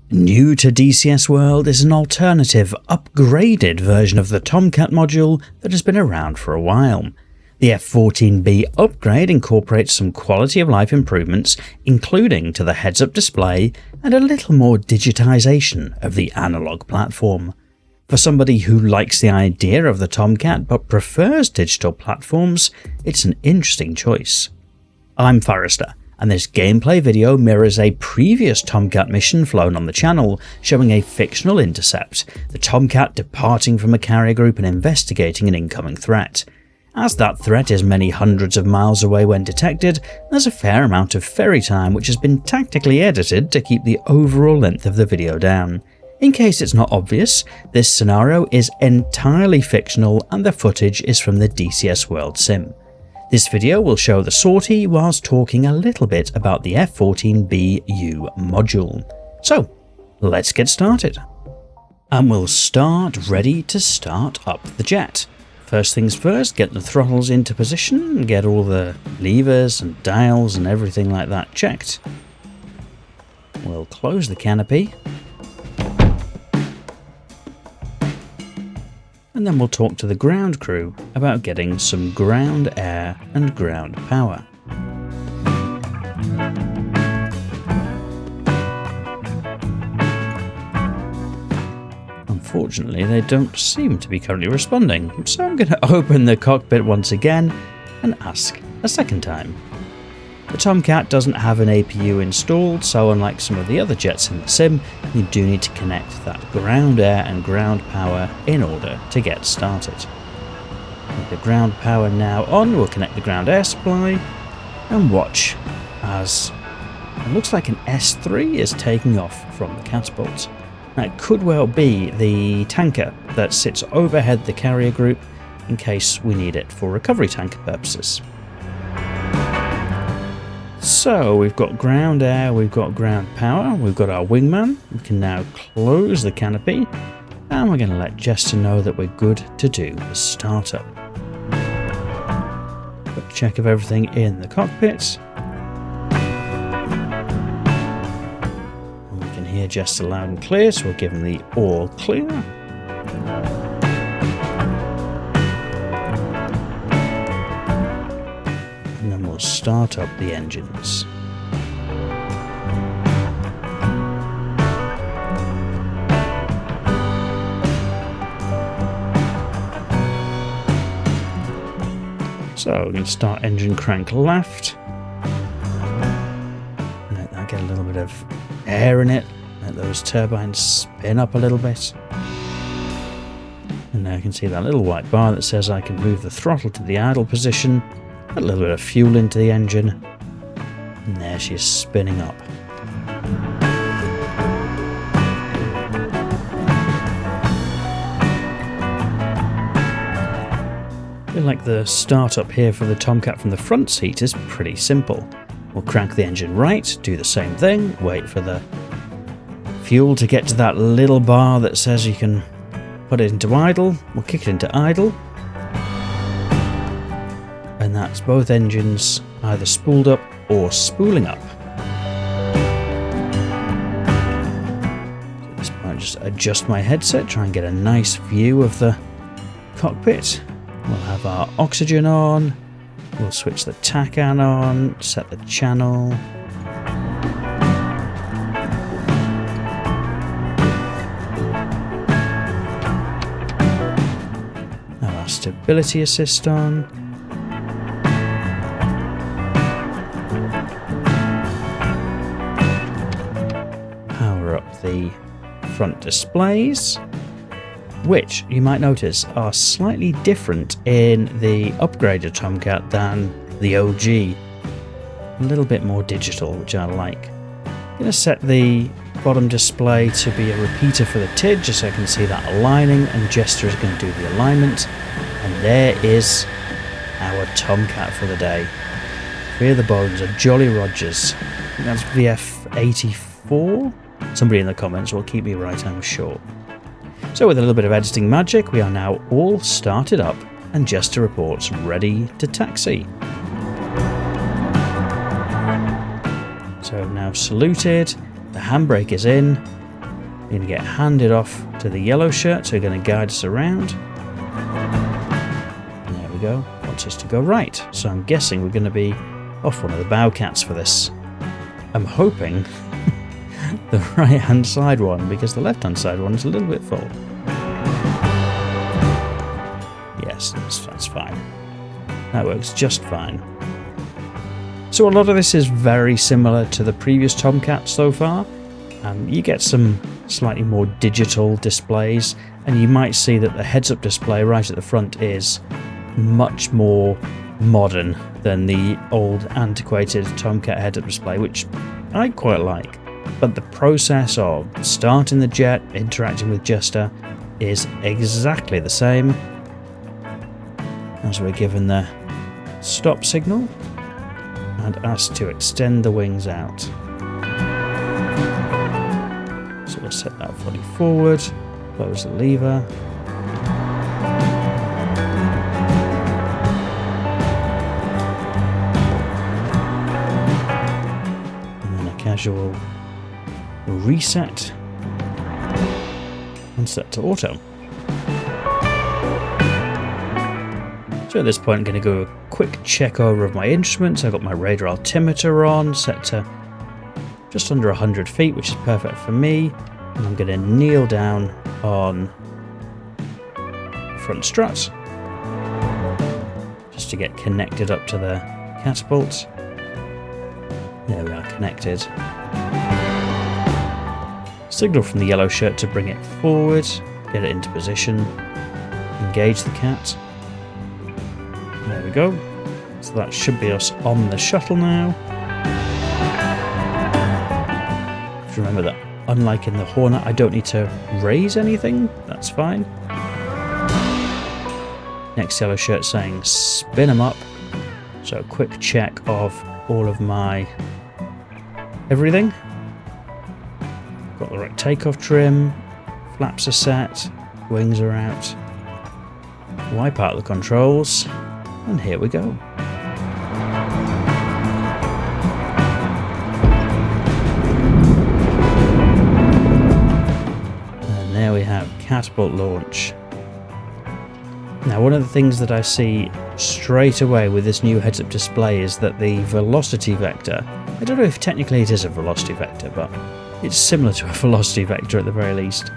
New to DCS World is an alternative, upgraded version of the Tomcat module that has been around for a while. The F-14B upgrade incorporates some quality of life improvements, including to the heads-up display and a little more digitization of the analog platform. For somebody who likes the idea of the Tomcat but prefers digital platforms, it's an interesting choice. I'm Forrester, and this gameplay video mirrors a previous Tomcat mission flown on the channel, showing a fictional intercept, the Tomcat departing from a carrier group and investigating an incoming threat. As that threat is many hundreds of miles away when detected, there's a fair amount of ferry time which has been tactically edited to keep the overall length of the video down. In case it's not obvious, this scenario is entirely fictional and the footage is from the DCS World sim. This video will show the sortie whilst talking a little bit about the F-14B module. So, let's get started. And we'll start ready to start up the jet. First things first, get the throttles into position, get all the levers and dials and everything like that checked. We'll close the canopy. And then we'll talk to the ground crew about getting some ground air and ground power. Unfortunately, they don't seem to be currently responding, so I'm going to open the cockpit once again and ask a second time. The Tomcat doesn't have an APU installed, so unlike some of the other jets in the sim, you do need to connect that ground air and ground power in order to get started. With the ground power now on, we'll connect the ground air supply and watch as it looks like an S3 is taking off from the catapult. That could well be the tanker that sits overhead the carrier group in case we need it for recovery tanker purposes. So we've got ground air, we've got ground power, we've got our wingman. We can now close the canopy and we're going to let Jester know that we're good to do the startup. Quick check of everything in the cockpit. And we can hear Jester loud and clear, so we'll give him the all clear. Start up the engines. So we're going to start engine crank left. Let that get a little bit of air in it. Let those turbines spin up a little bit. And now you can see that little white bar that says I can move the throttle to the idle position. A little bit of fuel into the engine, and there she is spinning up. I feel like the startup here for the Tomcat from the front seat is pretty simple. We'll crank the engine right, do the same thing, wait for the fuel to get to that little bar that says you can put it into idle. We'll kick it into idle. And that's both engines either spooled up or spooling up. So at this point, just adjust my headset, try and get a nice view of the cockpit. We'll have our oxygen on, we'll switch the TACAN on, set the channel. Have our stability assist on. The front displays, which you might notice are slightly different in the upgraded Tomcat than the OG. A little bit more digital, which I like. I'm going to set the bottom display to be a repeater for the TID, just so I can see that aligning, and Jester is going to do the alignment. And there is our Tomcat for the day. Fear the bones of Jolly Rogers. I think that's VF84. Somebody in the comments will keep me right, I'm sure. So with a little bit of editing magic, we are now all started up and Jester reports ready to taxi. So now saluted, the handbrake is in, We're going to get handed off to the yellow shirts who are going to guide us around. And there we go. Wants us to go right. So I'm guessing we're going to be off one of the bowcats for this. I'm hoping the right hand side one, because the left hand side one is a little bit full. Yes, that's fine. That works just fine. So a lot of this is very similar to the previous Tomcat so far. You get some slightly more digital displays, and you might see that the heads-up display right at the front is much more modern than the old antiquated Tomcat heads-up display, which I quite like. But the process of starting the jet, interacting with Jester, is exactly the same as we're given the stop signal and asked to extend the wings out. So we'll set that fully forward, close the lever. And then a casual reset and set to auto. So at this point I'm going to go a quick check over of my instruments. I've got my radar altimeter on, set to just under 100 feet, which is perfect for me. And I'm going to kneel down on the front strut just to get connected up to the catapult. There we are, connected. Signal from the yellow shirt to bring it forward, get it into position, engage the cat. There we go. So that should be us on the shuttle now. Remember that unlike in the Hornet, I don't need to raise anything. That's fine. Next yellow shirt saying spin them up. So a quick check of all of my everything. Got the right takeoff trim, flaps are set, wings are out. Wipe out the controls, and here we go. And there we have catapult launch. Now, one of the things that I see straight away with this new heads-up display is that the velocity vector, I don't know if technically it is a velocity vector, but it's similar to a velocity vector at the very least,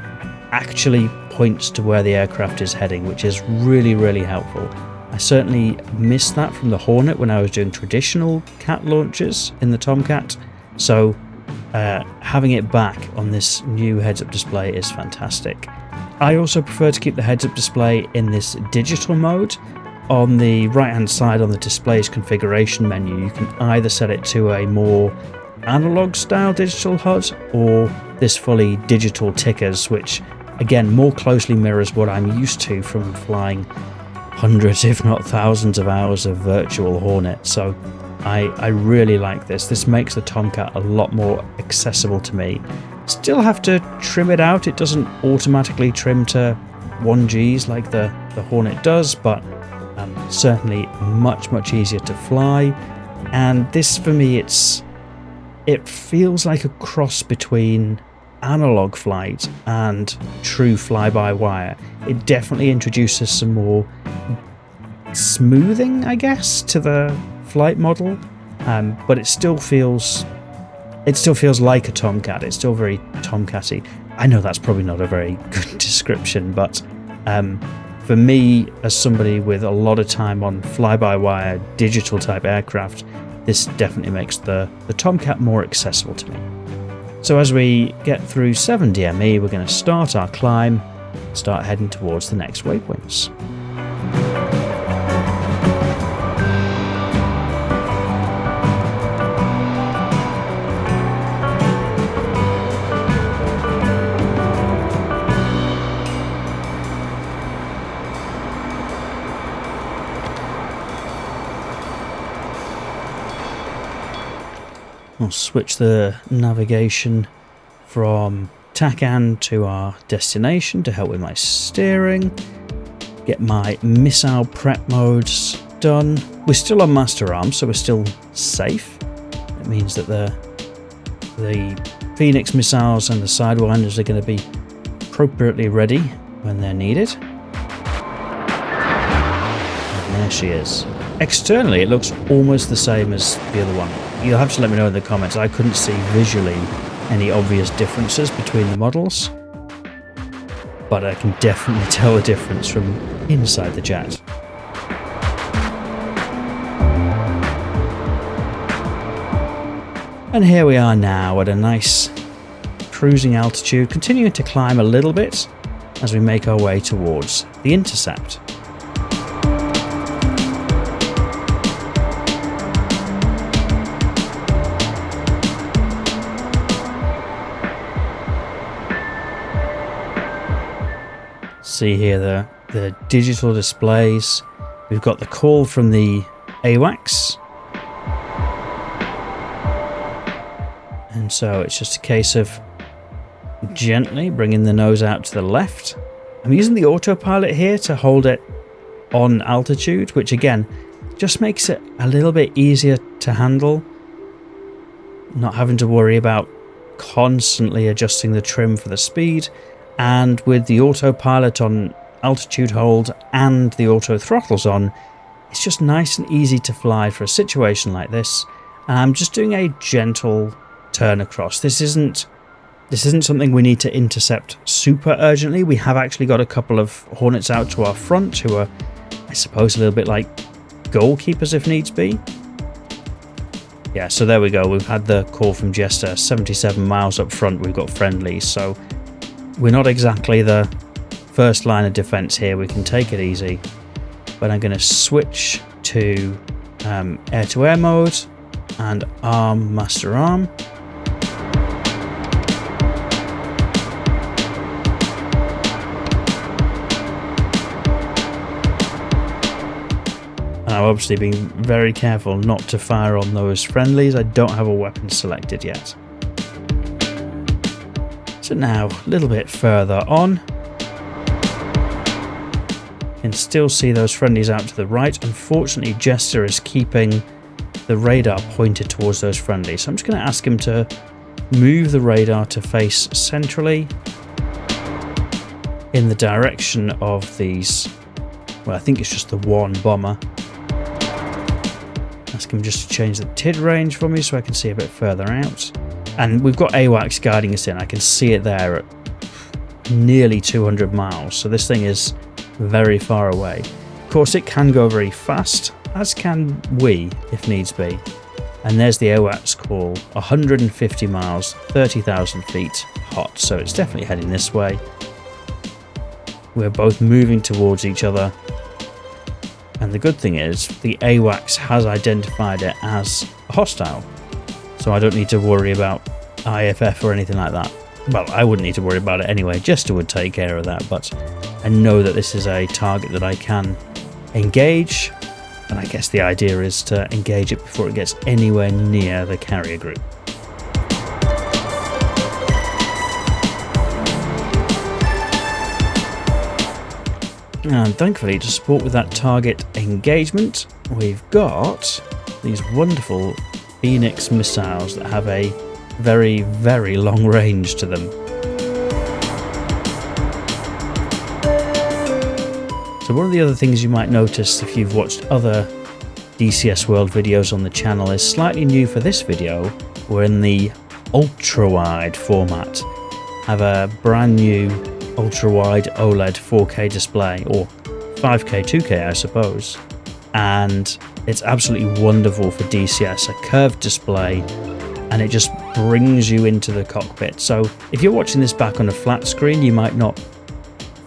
actually points to where the aircraft is heading, which is really, really helpful. I certainly missed that from the Hornet when I was doing traditional cat launches in the Tomcat, so having it back on this new heads-up display is fantastic. I also prefer to keep the heads-up display in this digital mode. On the right-hand side on the display's configuration menu, you can either set it to a more analog-style digital HUD or this fully digital tickers, which again more closely mirrors what I'm used to from flying hundreds if not thousands of hours of virtual Hornet. So I really like this. This makes the Tomcat a lot more accessible to me. Still have to trim it out. It doesn't automatically trim to 1Gs like the Hornet does, but certainly much easier to fly. And this for me, it feels like a cross between analog flight and true fly-by-wire. It definitely introduces some more smoothing, I guess, to the flight model, but it still feels like a Tomcat. It's still very Tomcat-y. I know that's probably not a very good description, but for me, as somebody with a lot of time on fly-by-wire digital type aircraft, this definitely makes the Tomcat more accessible to me. So as we get through 7 DME, we're going to start our climb, start heading towards the next waypoints. We'll switch the navigation from TACAN to our destination to help with my steering. Get my missile prep modes done. We're still on master arm, so we're still safe. It means that the Phoenix missiles and the Sidewinders are going to be appropriately ready when they're needed. And there she is. Externally, it looks almost the same as the other one. You'll have to let me know in the comments. I couldn't see visually any obvious differences between the models, but I can definitely tell a difference from inside the jet. And here we are now at a nice cruising altitude, continuing to climb a little bit as we make our way towards the intercept. See here the digital displays. We've got the call from the AWACS. And so it's just a case of gently bringing the nose out to the left. I'm using the autopilot here to hold it on altitude, which again just makes it a little bit easier to handle. Not having to worry about constantly adjusting the trim for the speed. And with the autopilot on altitude hold and the auto throttles on, it's just nice and easy to fly for a situation like this. And I'm just doing a gentle turn across. This isn't something we need to intercept super urgently. We have actually got a couple of Hornets out to our front who are, I suppose, a little bit like goalkeepers if needs be. Yeah, so there we go. We've had the call from Jester. 77 miles up front we've got friendlies, so we're not exactly the first line of defense here. We can take it easy, but I'm going to switch to air-to-air mode and arm master arm. I'm obviously being very careful not to fire on those friendlies. I don't have a weapon selected yet. So now a little bit further on. You can still see those friendlies out to the right. Unfortunately, Jester is keeping the radar pointed towards those friendlies. So I'm just going to ask him to move the radar to face centrally in the direction of these. Well, I think it's just the one bomber. Ask him just to change the TID range for me so I can see a bit further out. And we've got AWACS guiding us in. I can see it there at nearly 200 miles. So this thing is very far away. Of course, it can go very fast, as can we if needs be. And there's the AWACS call. 150 miles, 30,000 feet hot. So it's definitely heading this way. We're both moving towards each other. And the good thing is, the AWACS has identified it as hostile. So I don't need to worry about IFF or anything like that. Well, I wouldn't need to worry about it anyway. Jester would take care of that. But I know that this is a target that I can engage. And I guess the idea is to engage it before it gets anywhere near the carrier group. And thankfully, to support with that target engagement, we've got these wonderful Phoenix missiles that have a very, very long range to them. So one of the other things you might notice if you've watched other DCS World videos on the channel is slightly new for this video. We're in the Ultrawide format. Have a brand new Ultrawide OLED 4K display, or 5K 2K I suppose, and it's absolutely wonderful for DCS, a curved display, and it just brings you into the cockpit. So if you're watching this back on a flat screen, you might not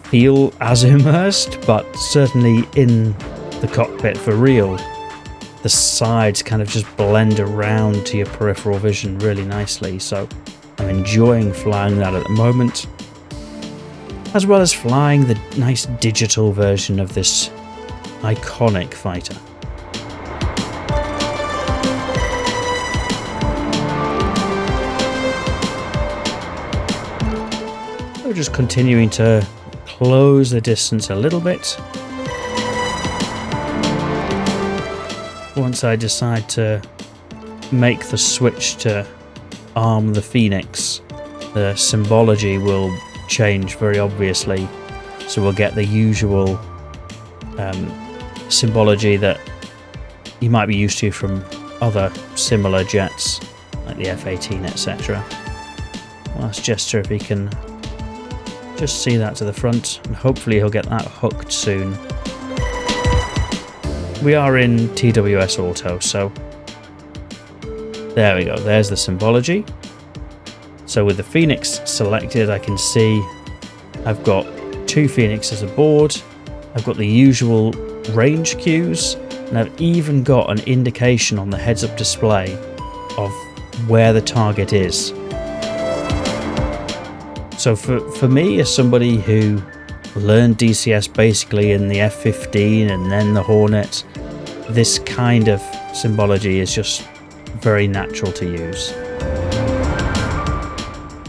feel as immersed, but certainly in the cockpit for real, the sides kind of just blend around to your peripheral vision really nicely. So I'm enjoying flying that at the moment, as well as flying the nice digital version of this iconic fighter. We're just continuing to close the distance a little bit. Once I decide to make the switch to arm the Phoenix, the symbology will change very obviously. So we'll get the usual symbology that you might be used to from other similar jets, like the F-18, etc. I'll ask Jester if he can just see that to the front, and hopefully he'll get that hooked soon. We are in TWS Auto, so there we go, there's the symbology. So with the Phoenix selected, I can see I've got 2 Phoenixes aboard, I've got the usual range cues, and I've even got an indication on the heads-up display of where the target is. So for me, as somebody who learned DCS basically in the F-15 and then the Hornet, this kind of symbology is just very natural to use.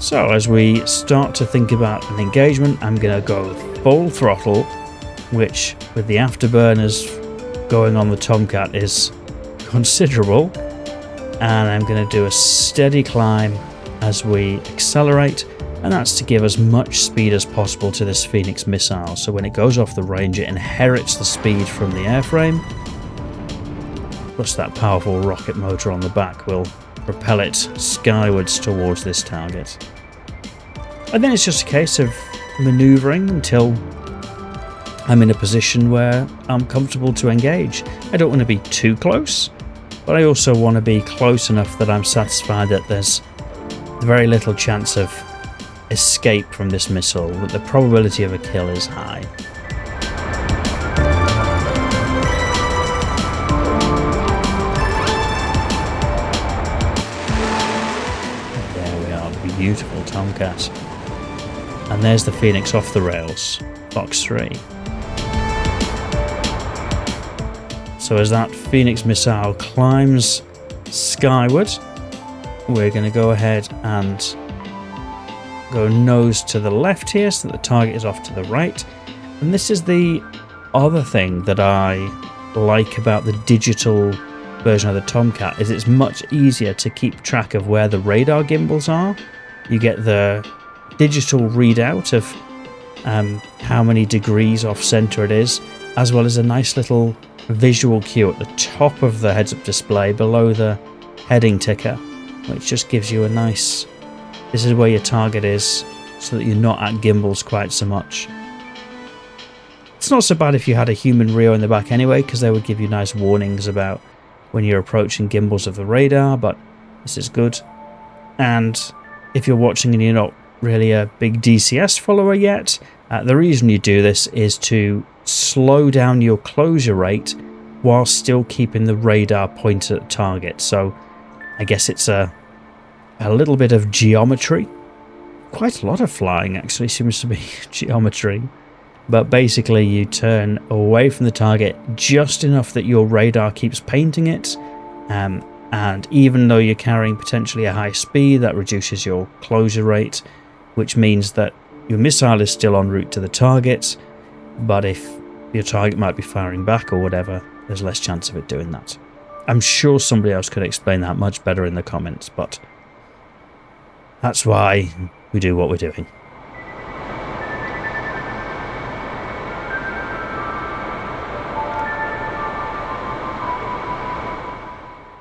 So as we start to think about an engagement, I'm going to go full throttle, which with the afterburners going on the Tomcat is considerable, and I'm going to do a steady climb as we accelerate, and that's to give as much speed as possible to this Phoenix missile, so when it goes off the range it inherits the speed from the airframe, plus that powerful rocket motor on the back will propel it skywards towards this target. And then it's just a case of manoeuvring until I'm in a position where I'm comfortable to engage. I don't want to be too close, but I also want to be close enough that I'm satisfied that there's very little chance of escape from this missile, that the probability of a kill is high. There we are, beautiful Tomcat. And there's the Phoenix off the rails, box 3. So as that Phoenix missile climbs skyward, we're going to go ahead and go nose to the left here so that the target is off to the right. And this is the other thing that I like about the digital version of the Tomcat, is it's much easier to keep track of where the radar gimbals are. You get the digital readout of how many degrees off center it is, as well as a nice little visual cue at the top of the heads-up display below the heading ticker, which just gives you a nice, this is where your target is, so that you're not at gimbals quite so much. It's not so bad if you had a human Rio in the back anyway, because they would give you nice warnings about when you're approaching gimbals of the radar, but this is good. And if you're watching and you're not really a big DCS follower yet, the reason you do this is to slow down your closure rate while still keeping the radar pointed at the target. So I guess it's a little bit of geometry. Quite a lot of flying actually seems to be geometry. But basically you turn away from the target just enough that your radar keeps painting it, and even though you're carrying potentially a high speed, that reduces your closure rate, which means that your missile is still en route to the target, but if your target might be firing back or whatever, there's less chance of it doing that. I'm sure somebody else could explain that much better in the comments, but that's why we do what we're doing.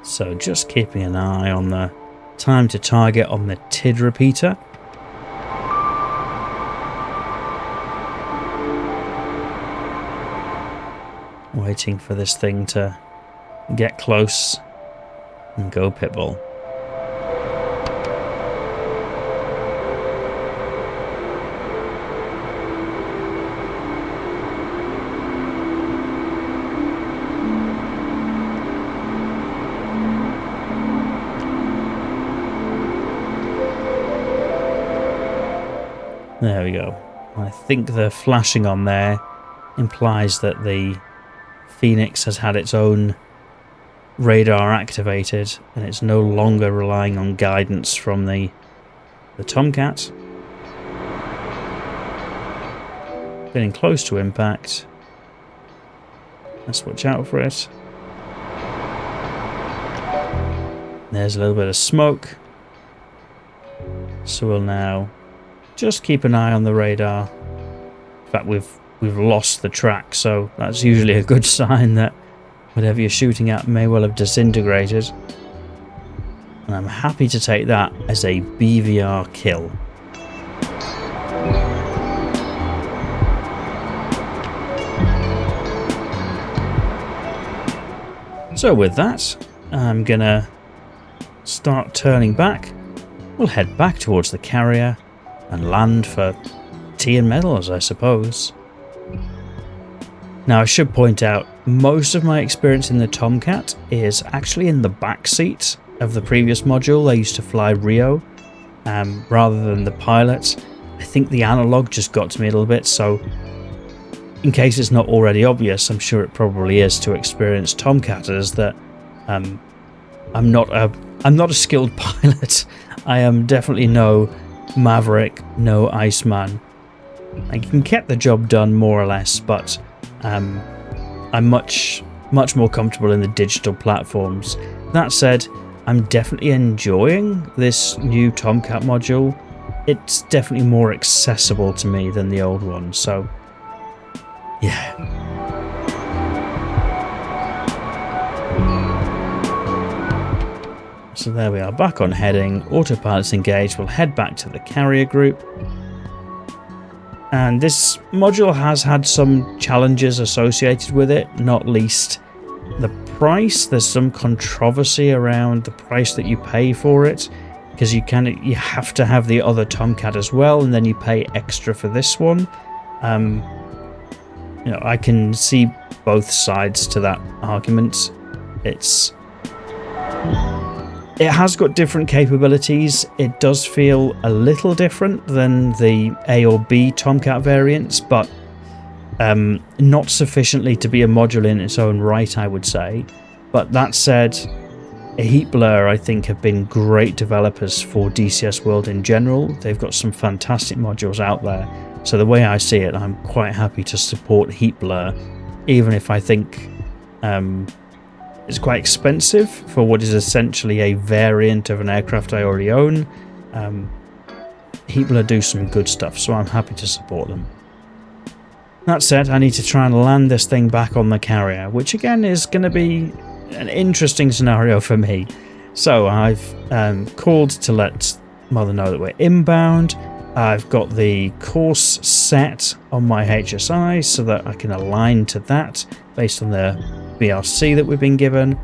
So just keeping an eye on the time to target on the TID repeater. Waiting for this thing to get close and go pitbull. There we go. I think the flashing on there implies that the Phoenix has had its own radar activated and it's no longer relying on guidance from the Tomcat. Getting close to impact. Let's watch out for it. There's a little bit of smoke. So we'll now just keep an eye on the radar. In fact, we've lost the track, so that's usually a good sign that whatever you're shooting at may well have disintegrated. And I'm happy to take that as a BVR kill. So with that, I'm gonna start turning back. We'll head back towards the carrier and land for tea and medals, I suppose. Now I should point out, most of my experience in the Tomcat is actually in the back seat of the previous module. I used to fly Rio rather than the pilot. I think the analog just got to me a little bit, so in case it's not already obvious, I'm sure it probably is to experienced Tomcatters that I'm not a skilled pilot. I am definitely no Maverick, no Iceman. I can get the job done more or less, but I'm much more comfortable in the digital platforms. That said, I'm definitely enjoying this new Tomcat module. It's definitely more accessible to me than the old one, so yeah. So there we are, back on heading, autopilot's engaged, we'll head back to the carrier group. And this module has had some challenges associated with it, not least the price. There's some controversy around the price that you pay for it, because you have to have the other Tomcat as well, and then you pay extra for this one. You know, I can see both sides to that argument. It has got different capabilities. It does feel a little different than the A or B Tomcat variants, but not sufficiently to be a module in its own right, I would say. But that said, Heat Blur, I think, have been great developers for DCS World in general. They've got some fantastic modules out there. So the way I see it, I'm quite happy to support Heat Blur, even if I think it's quite expensive for what is essentially a variant of an aircraft I already own. Heat Blur do some good stuff, so I'm happy to support them. That said, I need to try and land this thing back on the carrier, which again is going to be an interesting scenario for me. So I've called to let Mother know that we're inbound. I've got the course set on my HSI so that I can align to that based on the BRC that we've been given.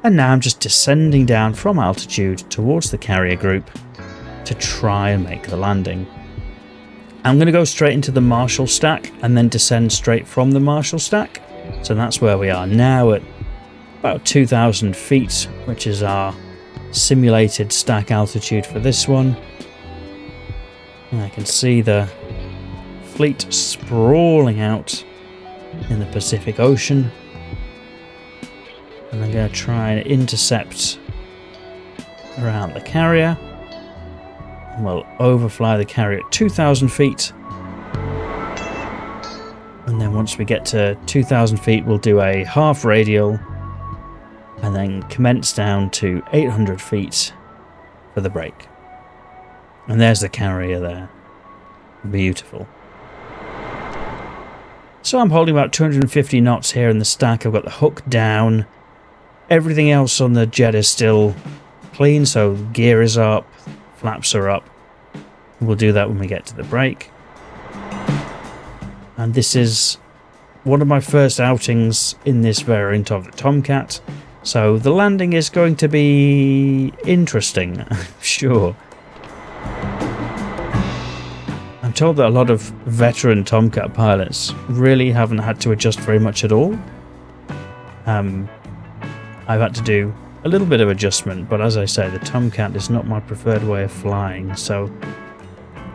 And now I'm just descending down from altitude towards the carrier group to try and make the landing. I'm going to go straight into the Marshall stack and then descend straight from the Marshall stack. So that's where we are now at about 2,000 feet, which is our simulated stack altitude for this one. And I can see the fleet sprawling out in the Pacific Ocean. And I'm going to try and intercept around the carrier. And we'll overfly the carrier at 2,000 feet. And then once we get to 2,000 feet, we'll do a half radial and then commence down to 800 feet for the break. And there's the carrier there. Beautiful. So I'm holding about 250 knots here in the stack. I've got the hook down. Everything else on the jet is still clean, so gear is up, flaps are up. We'll do that when we get to the break. And this is one of my first outings in this variant of the Tomcat. So the landing is going to be interesting, I'm sure. I'm told that a lot of veteran Tomcat pilots really haven't had to adjust very much at all. I've had to do a little bit of adjustment, but as I say, the Tomcat is not my preferred way of flying, so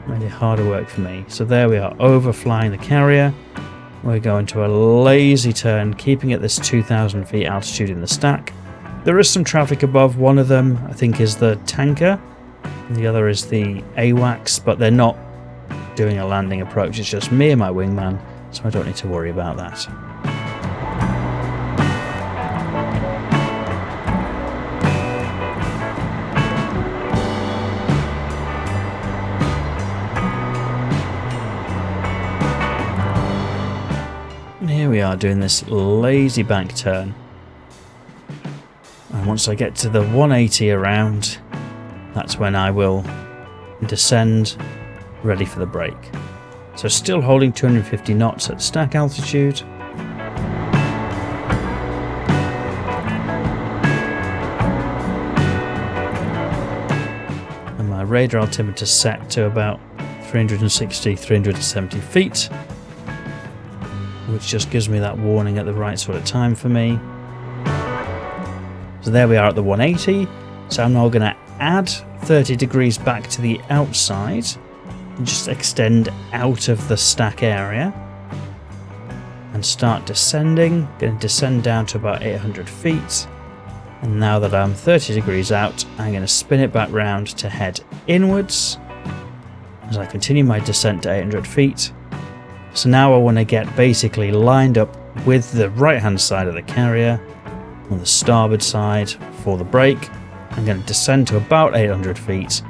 made it harder work for me. So there we are, overflying the carrier. We're going to a lazy turn, keeping at this 2,000 feet altitude in the stack. There is some traffic above. One of them, I think, is the tanker, and the other is the AWACS, but they're not doing a landing approach. It's just me and my wingman, so I don't need to worry about that. we are doing this lazy bank turn. And once I get to the 180 around, that's when I will descend, ready for the brake. So still holding 250 knots at stack altitude. And my radar altimeter set to about 360-370 feet, which just gives me that warning at the right sort of time for me. So there we are at the 180. So I'm now going to add 30 degrees back to the outside and just extend out of the stack area and start descending. Going to descend down to about 800 feet. And now that I'm 30 degrees out, I'm going to spin it back round to head inwards as I continue my descent to 800 feet. So now I want to get basically lined up with the right hand side of the carrier on the starboard side for the brake. I'm going to descend to about 800 feet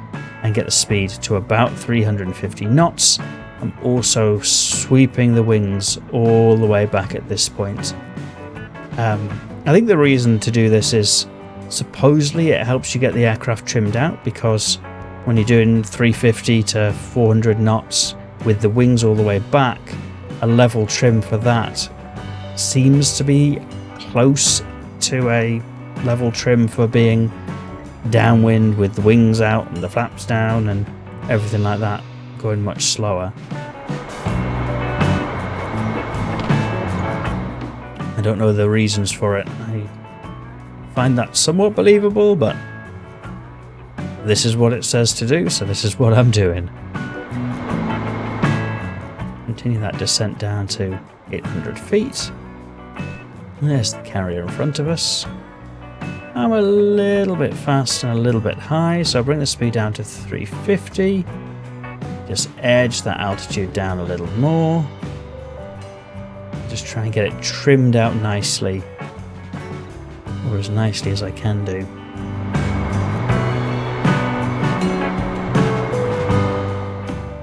and get the speed to about 350 knots. I'm also sweeping the wings all the way back at this point. I think the reason to do this is supposedly it helps you get the aircraft trimmed out, because when you're doing 350 to 400 knots with the wings all the way back, a level trim for that seems to be close to a level trim for being downwind with the wings out and the flaps down and everything like that, going much slower. I don't know the reasons for it. I find that somewhat believable, but this is what it says to do, so this is what I'm doing. Continue that descent down to 800 feet. There's the carrier in front of us. I'm a little bit fast and a little bit high, so I'll bring the speed down to 350. Just edge that altitude down a little more. Just try and get it trimmed out nicely, or as nicely as I can do.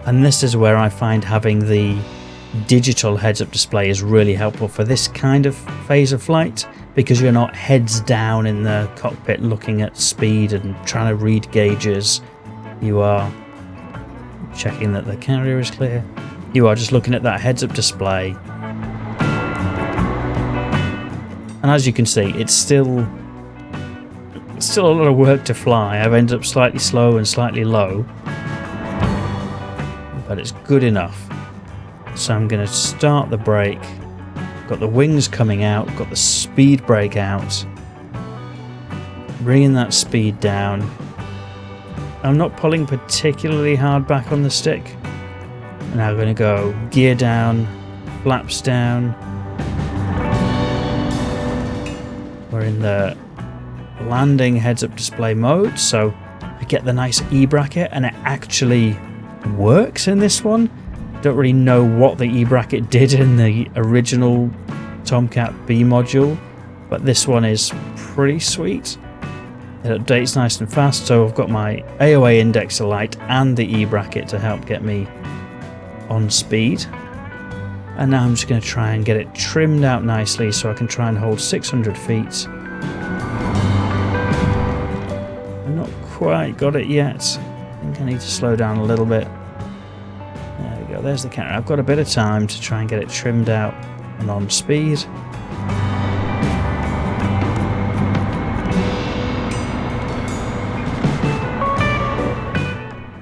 And this is where I find having the digital heads-up display is really helpful for this kind of phase of flight, because you're not heads down in the cockpit looking at speed and trying to read gauges. You are checking that the carrier is clear. You are just looking at that heads-up display. And as you can see, it's still a lot of work to fly. I've ended up slightly slow and slightly low, but it's good enough. So I'm going to start the brake. Got the wings coming out, got the speed brake out, bringing that speed down. I'm not pulling particularly hard back on the stick. I'm now going to go gear down, flaps down. We're in the landing heads-up display mode, so I get the nice E-bracket, and it actually works in this one. Don't really know what the E-bracket did in the original Tomcat B module, but this one is pretty sweet. It updates nice and fast, so I've got my AOA indexer light and the E-bracket to help get me on speed. And now I'm just going to try and get it trimmed out nicely so I can try and hold 600 feet. I've not quite got it yet. I think I need to slow down a little bit. There we go, there's the camera. I've got a bit of time to try and get it trimmed out and on speed.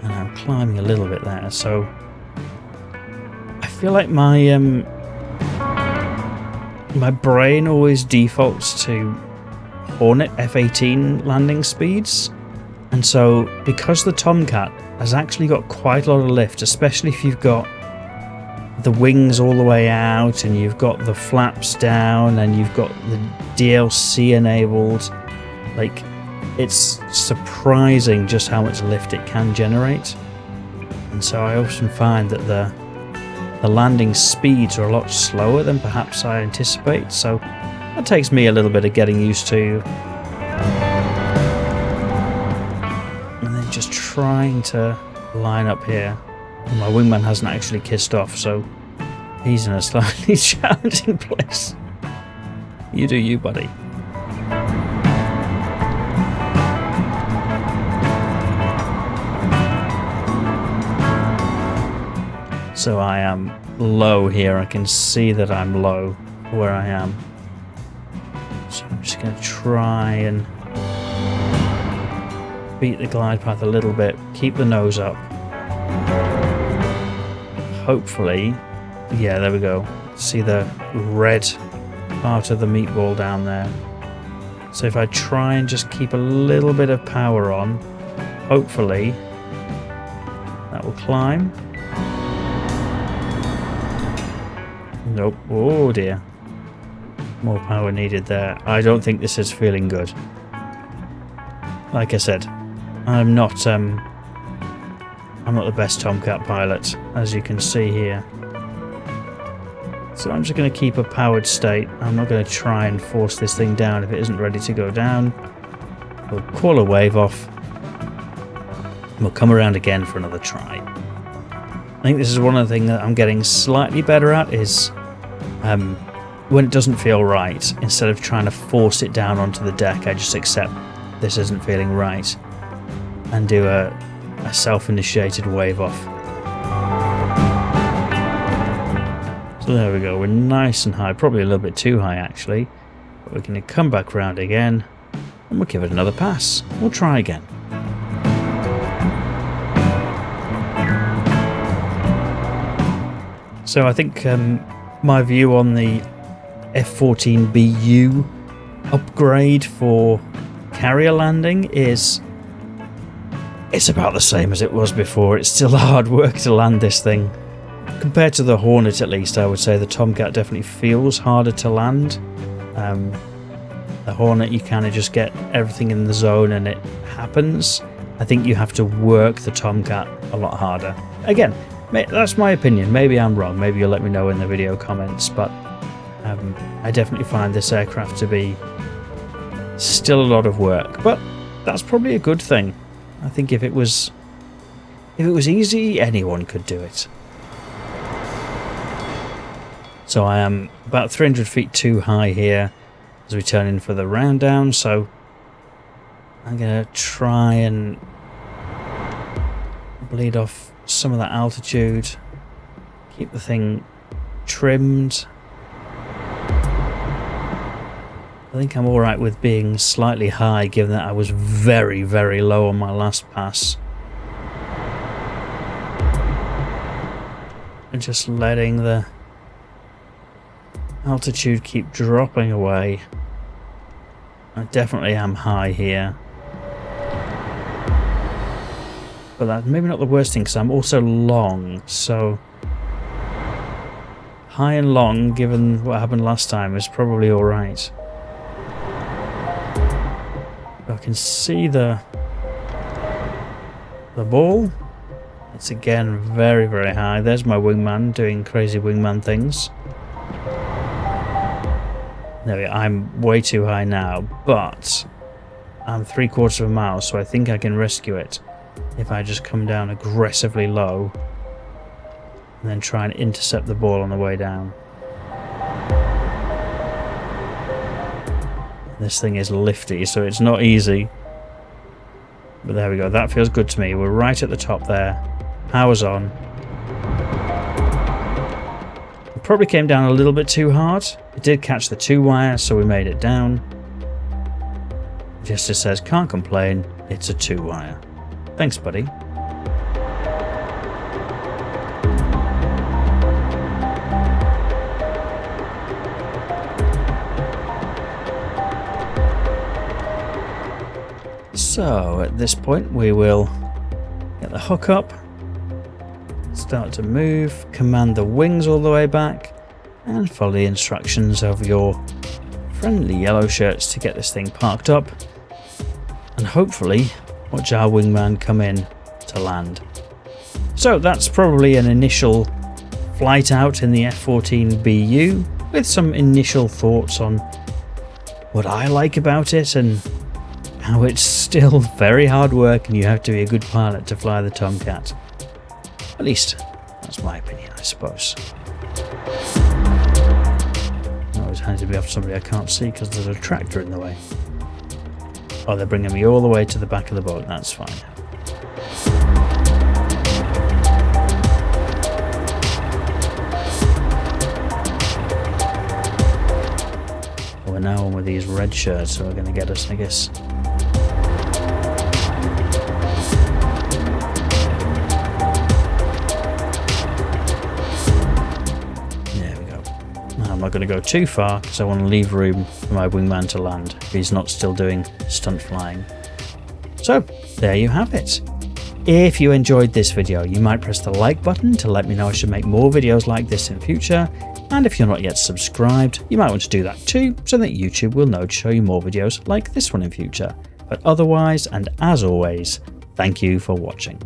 And I'm climbing a little bit there, so I feel like my brain always defaults to Hornet F-18 landing speeds. And so because the Tomcat has actually got quite a lot of lift, especially if you've got the wings all the way out and you've got the flaps down and you've got the DLC enabled, like, it's surprising just how much lift it can generate. And so I often find that the landing speeds are a lot slower than perhaps I anticipate, so that takes me a little bit of getting used to. And then just trying to line up here. And my wingman hasn't actually kissed off, so He's in a slightly challenging place. You do you, buddy. So I am low here. I can see that I'm low where I am. So I'm just going to try and beat the glide path a little bit. Keep the nose up. Hopefully, yeah, there we go. See the red part of the meatball down there. So if I try and just keep a little bit of power on, hopefully that will climb. Nope. Oh dear. More power needed there. I don't think this is feeling good. Like I said, I'm not the best Tomcat pilot, as you can see here. So I'm just going to keep a powered state. I'm not going to try and force this thing down if it isn't ready to go down. We'll call a wave off. We'll come around again for another try. I think this is one of the things that I'm getting slightly better at is when it doesn't feel right, instead of trying to force it down onto the deck, I just accept this isn't feeling right and do a self-initiated wave off. So there we go, we're nice and high, probably a little bit too high actually, but we're going to come back round again and we'll give it another pass. We'll try again. So I think my view on the F-14BU upgrade for carrier landing is it's about the same as it was before. It's still hard work to land this thing. Compared to the Hornet, at least, I would say the Tomcat definitely feels harder to land. The Hornet, you kind of just get everything in the zone and it happens. I think you have to work the Tomcat a lot harder. Again, that's my opinion. Maybe I'm wrong. Maybe you'll let me know in the video comments. But I definitely find this aircraft to be still a lot of work. But that's probably a good thing. I think if it was easy, anyone could do it. So I am about 300 feet too high here as we turn in for the round down. So I'm going to try and bleed off some of that altitude, keep the thing trimmed. I think I'm alright with being slightly high, given that I was very, very low on my last pass. And just letting the altitude keep dropping away. I definitely am high here. But that's maybe not the worst thing, because I'm also long, so high and long, given what happened last time, is probably alright. I can see the ball. It's again very, very high. There's my wingman doing crazy wingman things. There we go. I'm way too high now, but I'm 3/4 of a mile, so I think I can rescue it if I just come down aggressively low and then try and intercept the ball on the way down. This thing is lifty, so it's not easy. But there we go. That feels good to me. We're right at the top there. Power's on. It probably came down a little bit too hard. It did catch the 2-wire, so we made it down. Just says, can't complain. It's a 2-wire. Thanks, buddy. So at this point we will get the hook up, start to move, command the wings all the way back, and follow the instructions of your friendly yellow shirts to get this thing parked up, and hopefully watch our wingman come in to land. So that's probably an initial flight out in the F-14BU with some initial thoughts on what I like about it and how it's still very hard work and you have to be a good pilot to fly the Tomcat. At least That's my opinion, I suppose. Always handy to be off somebody I can't see because there's a tractor in the way. Oh, they're bringing me all the way to the back of the boat. That's fine. We're now on with these red shirts, so we're going to get us, I guess. There we go. I'm not going to go too far because I want to leave room for my wingman to land if he's not still doing stunt flying. So, there you have it. If you enjoyed this video, you might press the like button to let me know I should make more videos like this in future. And if you're not yet subscribed, you might want to do that too, so that YouTube will know to show you more videos like this one in future. But otherwise, and as always, thank you for watching.